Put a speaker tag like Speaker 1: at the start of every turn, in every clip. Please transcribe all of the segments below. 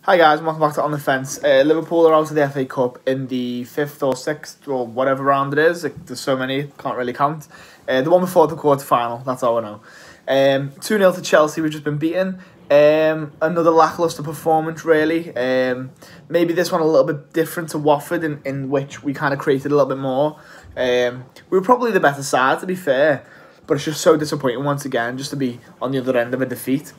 Speaker 1: Hi guys, and welcome back to On The Fence. Liverpool are out of the FA Cup in the 5th or 6th or whatever round it is. There's so many, can't really count. The one before the quarter-final, that's all I know. 2-0 to Chelsea, we've just been beaten. Another lacklustre performance, really. Maybe this one a little bit different to Watford, in which we kind of created a little bit more. We were probably the better side, to be fair, but it's just so disappointing once again just to be on the other end of a defeat.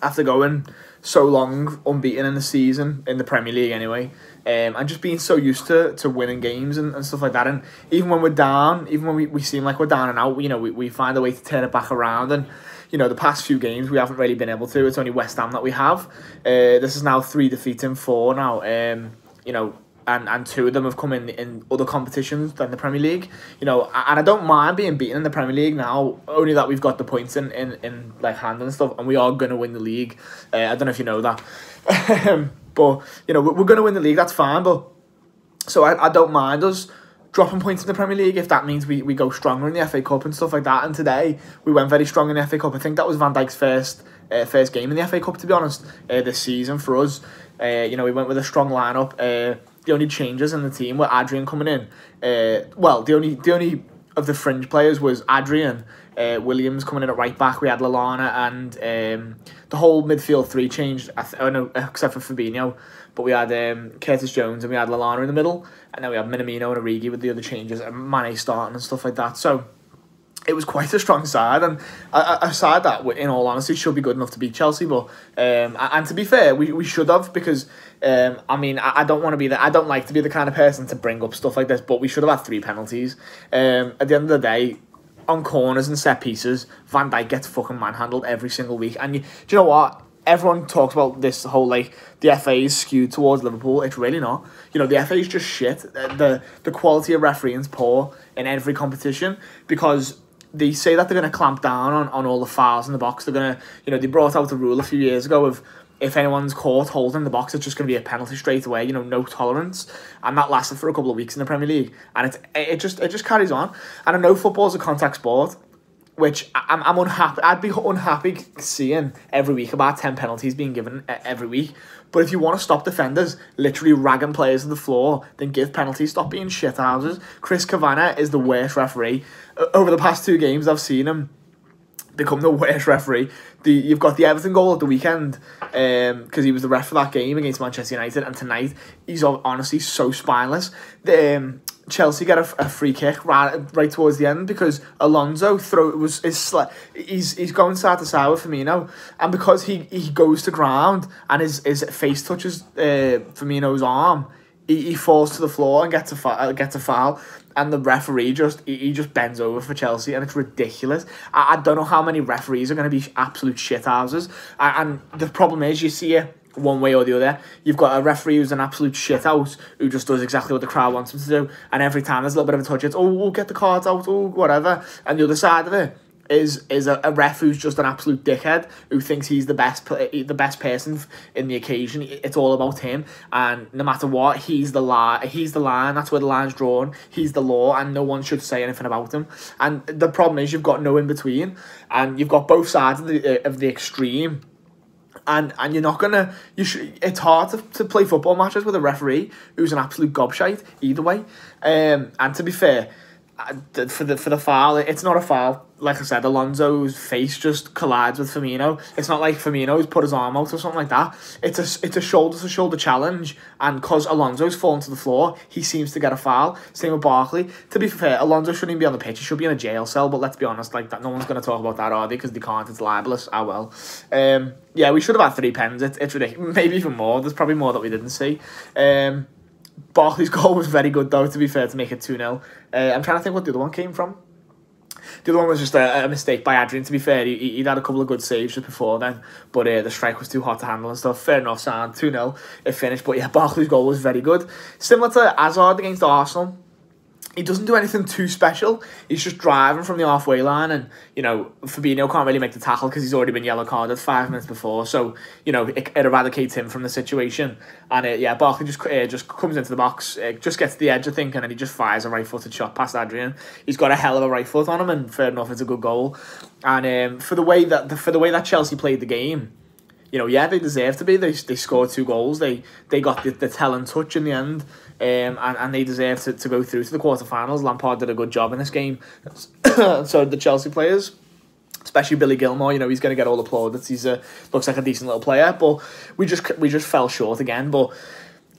Speaker 1: After going so long unbeaten in the season, in the Premier League anyway, and just being so used to winning games and stuff like that. And even when we're down, even when we seem like we're down and out, we find a way to turn it back around. And, the past few games we haven't really been able to. It's only West Ham that we have. This is now 3 defeats in 4 now, and 2 of them have come in other competitions than the Premier League. And I don't mind being beaten in the Premier League now, only that we've got the points in like hand and stuff, and we are going to win the league. I don't know if you know that. But, we're going to win the league, that's fine. But so I don't mind us dropping points in the Premier League if that means we go stronger in the FA Cup and stuff like that. And today we went very strong in the FA Cup. I think that was Van Dijk's first game in the FA Cup, to be honest, this season for us. We went with a strong lineup. The only changes in the team were Adrian coming in. The only of the fringe players was Adrian, Williams coming in at right back. We had Lallana, and the whole midfield 3 changed. Except for Fabinho, but we had Curtis Jones and we had Lallana in the middle, and then we had Minamino and Origi with the other changes, and Mane starting and stuff like that. So it was quite a strong side, and a side that, in all honesty, should be good enough to beat Chelsea. But and to be fair, we should have, because I don't want to be I don't like to be the kind of person to bring up stuff like this, but we should have had 3 penalties. At the end of the day, on corners and set pieces, Van Dijk gets fucking manhandled every single week. And do you know what? Everyone talks about this whole, the FA is skewed towards Liverpool. It's really not. The FA is just shit. The quality of refereeing is poor in every competition, because they say that they're going to clamp down on all the fouls in the box. They're going to, they brought out a rule a few years ago of, if anyone's caught holding the box, it's just going to be a penalty straight away, no tolerance. And that lasted for a couple of weeks in the Premier League. And it just carries on. And I know football's a contact sport, which I'm unhappy. I'd be unhappy seeing every week about 10 penalties being given every week. But if you want to stop defenders literally ragging players to the floor, then give penalties. Stop being shithouses. Chris Kavanagh is the worst referee. Over the past 2 games, I've seen him become the worst referee. You've got the Everton goal at the weekend, because he was the ref for that game against Manchester United, and tonight he's honestly so spineless. Chelsea get a free kick right towards the end, because Alonso he's going side to side with Firmino, and because he goes to ground and his face touches Firmino's arm, he falls to the floor and gets a foul. And the referee just bends over for Chelsea, and it's ridiculous. I don't know how many referees are going to be absolute shithouses. And the problem is, you see it one way or the other. You've got a referee who's an absolute shithouse, who just does exactly what the crowd wants him to do. And every time there's a little bit of a touch, it's, we'll get the cards out, whatever. And the other side of it is a ref who's just an absolute dickhead, who thinks he's the best person in the occasion. It's all about him, and no matter what, he's the line. That's where the line's drawn. He's the law, and no one should say anything about him. And the problem is, you've got no in between, and you've got both sides of the extreme. And you're not gonna. It's hard to play football matches with a referee who's an absolute gobshite either way. And to be fair, for the foul, it's not a foul. Like I said, Alonso's face just collides with Firmino. It's not like Firmino's put his arm out or something like that. It's a shoulder-to-shoulder challenge, and because Alonso's fallen to the floor, he seems to get a foul. Same with Barkley. To be fair, Alonso shouldn't even be on the pitch. He should be in a jail cell, but let's be honest, that no one's going to talk about that, are they? Because they can't. It's libelous. Ah, well. Yeah, we should have had 3 pens. It's ridiculous. Maybe even more. There's probably more that we didn't see. Barkley's goal was very good, though, to be fair, to make it 2-0. I'm trying to think what the other one came from. The other one was just a mistake by Adrian, to be fair. He'd had a couple of good saves just before then, but the strike was too hot to handle and stuff. Fair enough, sound 2-0, it finished. But yeah, Barkley's goal was very good. Similar to Hazard against Arsenal. He doesn't do anything too special. He's just driving from the halfway line, and Fabinho can't really make the tackle because he's already been yellow carded 5 minutes before. So it eradicates him from the situation. And Barkley just comes into the box, just gets to the edge, I think, and then he just fires a right-footed shot past Adrian. He's got a hell of a right foot on him, and fair enough, it's a good goal. And for the way that Chelsea played the game, yeah, they deserve to be. They scored 2 goals. They got the telling touch in the end, and they deserve to go through to the quarterfinals. Lampard did a good job in this game. So did the Chelsea players, especially Billy Gilmore. He's going to get all the plaudits. He's looks like a decent little player, but we just fell short again. But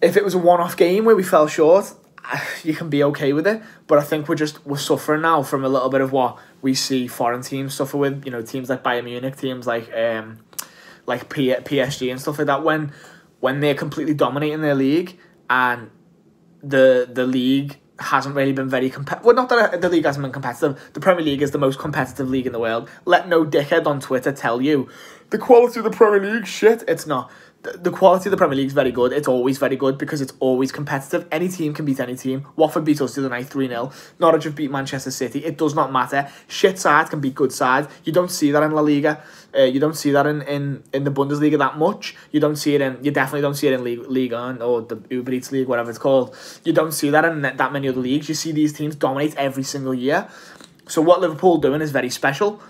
Speaker 1: if it was a one-off game where we fell short, you can be okay with it. But I think we're suffering now from a little bit of what we see foreign teams suffer with. Teams like Bayern Munich, teams like PSG and stuff like that. When they're completely dominating their league and the league hasn't really been very competitive. Well, not that the league hasn't been competitive. The Premier League is the most competitive league in the world. Let no dickhead on Twitter tell you the quality of the Premier League, shit, it's not. The quality of the Premier League is very good. It's always very good because it's always competitive. Any team can beat any team. Watford beat us the other night 3-0. Norwich have beat Manchester City. It does not matter. Shit sides can beat good sides. You don't see that in La Liga. You don't see that in the Bundesliga that much. You definitely don't see it in Liga 1 or the Uber Eats League, whatever it's called. You don't see that in that many other leagues. You see these teams dominate every single year. So what Liverpool are doing is very special.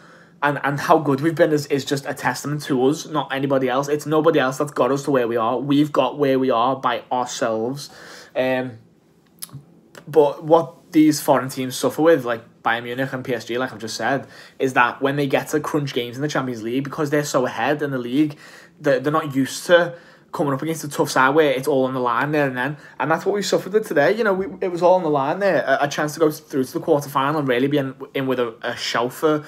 Speaker 1: And how good we've been is just a testament to us, not anybody else. It's nobody else that's got us to where we are. We've got where we are by ourselves. But what these foreign teams suffer with, like Bayern Munich and PSG, like I've just said, is that when they get to crunch games in the Champions League, because they're so ahead in the league, they're not used to coming up against a tough side where it's all on the line there and then. And that's what we suffered with today. It was all on the line there. A chance to go through to the quarterfinal and really be in with a shout for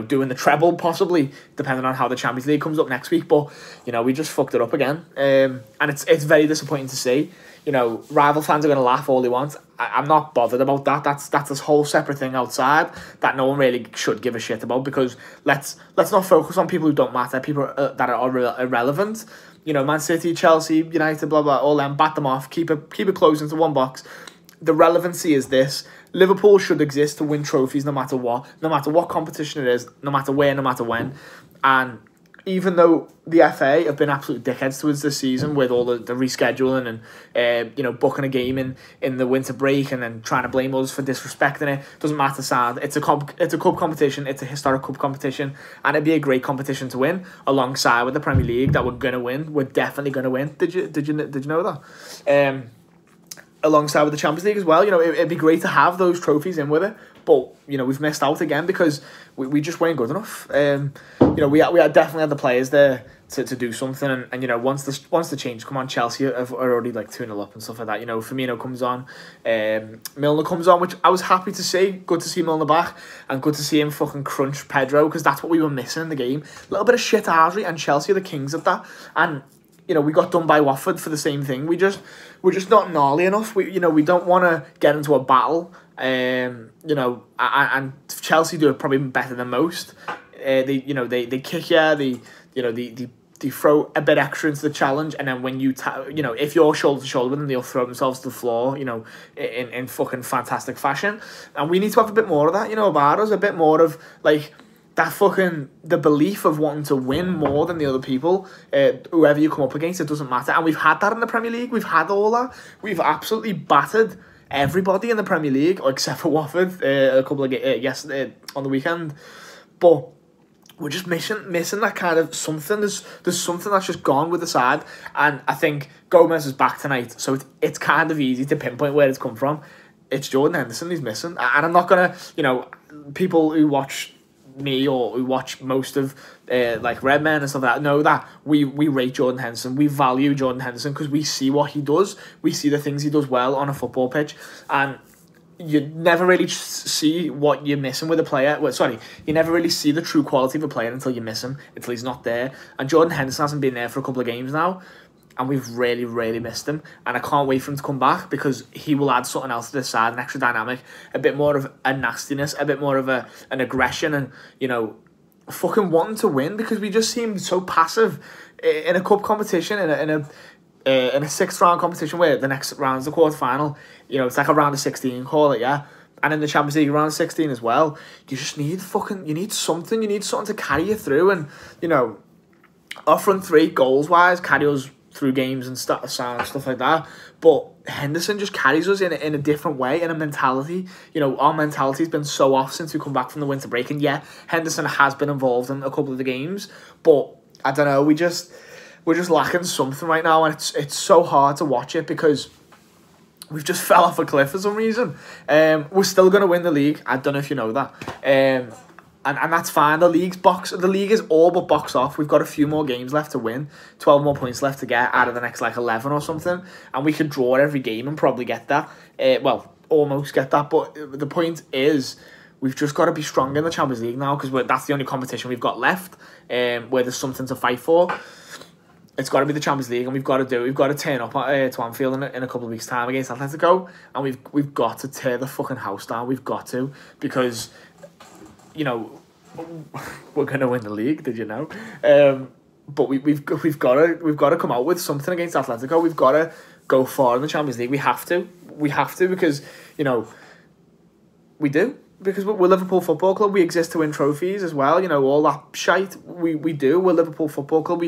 Speaker 1: doing the treble, possibly, depending on how the Champions League comes up next week. But, we just fucked it up again. And it's very disappointing to see. Rival fans are going to laugh all they want. I'm not bothered about that. That's this whole separate thing outside that no one really should give a shit about, because let's not focus on people who don't matter, people that are irrelevant. Man City, Chelsea, United, blah, blah, all them, bat them off, keep it closed into one box. The relevancy is this. Liverpool should exist to win trophies no matter what competition it is, no matter where, no matter when. And even though the FA have been absolute dickheads to us this season with all the rescheduling and booking a game in the winter break and then trying to blame us for disrespecting it, doesn't matter, sad. It's a cup competition, it's a historic cup competition, and it'd be a great competition to win alongside with the Premier League that we're gonna win. We're definitely gonna win. Did you know that? Alongside with the Champions League as well, it'd be great to have those trophies in with it, but we've missed out again because we just weren't good enough. We definitely had the players there to do something, and once the change come on, Chelsea are already like 2-0 up and stuff like that. Firmino comes on, Milner comes on, which I was happy to see. Good to see Milner back, and good to see him fucking crunch Pedro, because that's what we were missing in the game. A little bit of shit arsery, and Chelsea are the kings of that. And we got done by Watford for the same thing. We're just not gnarly enough. We don't want to get into a battle. And Chelsea do it probably better than most. They kick you. They throw a bit extra into the challenge, and then when if you're shoulder to shoulder with them, they'll throw themselves to the floor. In fucking fantastic fashion. And we need to have a bit more of that. About us, a bit more of like that fucking, the belief of wanting to win more than the other people, whoever you come up against, it doesn't matter. And we've had that in the Premier League. We've had all that. We've absolutely battered everybody in the Premier League, except for Watford, a couple of yesterday on the weekend. But we're just missing that kind of something. There's something that's just gone with the side. And I think Gomez is back tonight, so it's kind of easy to pinpoint where it's come from. It's Jordan Henderson he's missing. And I'm not going to, people who watch me or who watch most of like Redmen and stuff like that know that we rate Jordan Henderson, we value Jordan Henderson, because we see what he does, we see the things he does well on a football pitch, and you never really see what you're missing with a player. You never really see the true quality of a player until you miss him, until he's not there. And Jordan Henderson hasn't been there for a couple of games now, and we've really, really missed him. And I can't wait for him to come back, because he will add something else to the side, an extra dynamic, a bit more of a nastiness, a bit more of an aggression, and, fucking wanting to win, because we just seem so passive in a cup competition, in a sixth round competition where the next round's the quarterfinal. It's like a round of 16, call it, yeah. And in the Champions League, round of 16 as well. You just need something to carry you through. And, our front three, goals-wise, carry us through games and stuff like that. But Henderson just carries us in a different way, in a mentality. Our mentality's been so off since we come back from the winter break. And yeah, Henderson has been involved in a couple of the games, but I don't know, we're just lacking something right now, and it's so hard to watch it because we've just fell off a cliff for some reason. We're still going to win the league. I don't know if you know that. And that's fine. The league is all but boxed off. We've got a few more games left to win. 12 more points left to get out of the next, 11 or something. And we could draw every game and probably get that. Well, almost get that. But the point is, we've just got to be strong in the Champions League now because that's the only competition we've got left where there's something to fight for. It's got to be the Champions League, and we've got to turn up to Anfield in a couple of weeks' time against Atletico, and we've got to tear the fucking house down. We've got to, because, we're gonna win the league. Did you know? But we've got to come out with something against Atletico. We've got to go far in the Champions League. We have to because we do. Because we're Liverpool Football Club. We exist to win trophies as well. All that shite. We do. We're Liverpool Football Club.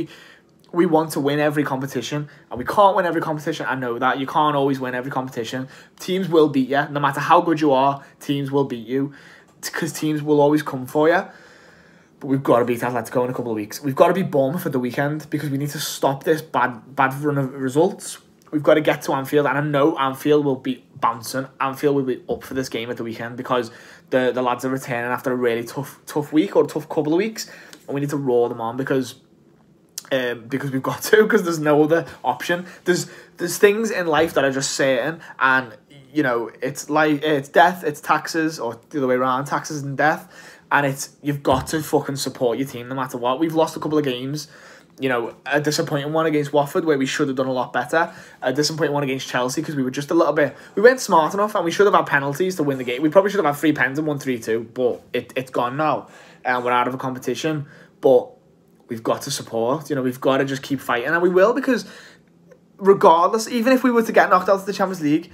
Speaker 1: We want to win every competition, and we can't win every competition. I know that. You can't always win every competition. Teams will beat you. No matter how good you are, teams will beat you, because teams will always come for you. But we've got to beat Atletico in a couple of weeks. We've got to beat Bournemouth at the weekend, because we need to stop this bad run of results. We've got to get to Anfield, and I know Anfield will be bouncing. Anfield will be up for this game at the weekend, because the lads are returning after a really tough week, or tough couple of weeks, and we need to roar them on, because we've got to, because there's no other option. There's things in life that are just certain, and it's death, it's taxes, or the other way around, taxes and death, and you've got to fucking support your team no matter what. We've lost a couple of games, a disappointing one against Watford where we should have done a lot better, a disappointing one against Chelsea because we were just a little bit, we weren't smart enough, and we should have had penalties to win the game. We probably should have had 3 pens and won 3-2, but it's gone now, and we're out of a competition. But we've got to support, we've got to just keep fighting, and we will, because regardless, even if we were to get knocked out of the Champions League,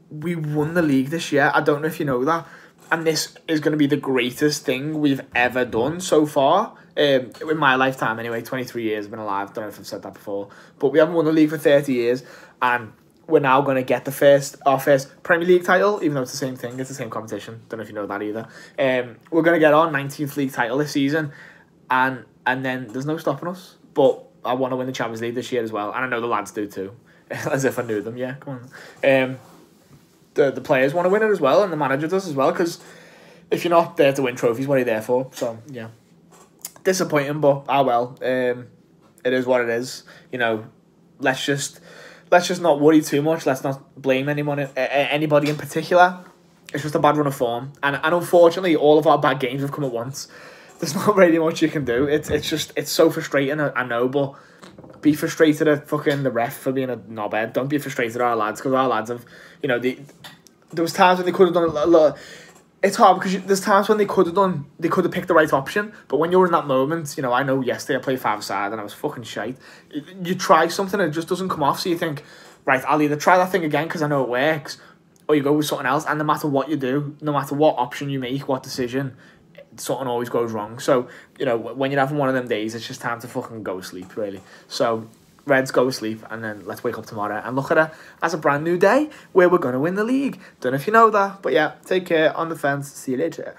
Speaker 1: we won the league this year. I don't know if you know that, and this is going to be the greatest thing we've ever done so far, in my lifetime anyway. 23 years I've been alive, don't know if I've said that before, but we haven't won the league for 30 years, and we're now going to get our first Premier League title, even though it's the same thing, it's the same competition, don't know if you know that either. We're going to get our 19th league title this season, and then there's no stopping us. But I want to win the Champions League this year as well, and I know the lads do too. As if I knew them, yeah, come on. The players want to win it as well, and the manager does as well, because if you're not there to win trophies, what are you there for? So, yeah. Disappointing, but well. It is what it is. Let's just not worry too much. Let's not blame anybody in particular. It's just a bad run of form. And unfortunately, all of our bad games have come at once. There's not really much you can do. It's so frustrating, I know, but be frustrated at fucking the ref for being a knobhead. Don't be frustrated at our lads, because our lads have, there was times when they could have done a lot. It's hard because there's times when they could have picked the right option, but when you're in that moment, I know yesterday I played 5-a-side and I was fucking shite. You try something and it just doesn't come off, so you think, right, I'll either try that thing again because I know it works, or you go with something else, and no matter what you do, no matter what option you make, what decision, something always goes wrong. So, when you're having one of them days, it's just time to fucking go to sleep, really. So, Reds, go to sleep, and then let's wake up tomorrow and look at it as a brand new day where we're going to win the league. Don't know if you know that, but yeah, take care, on the fence, see you later.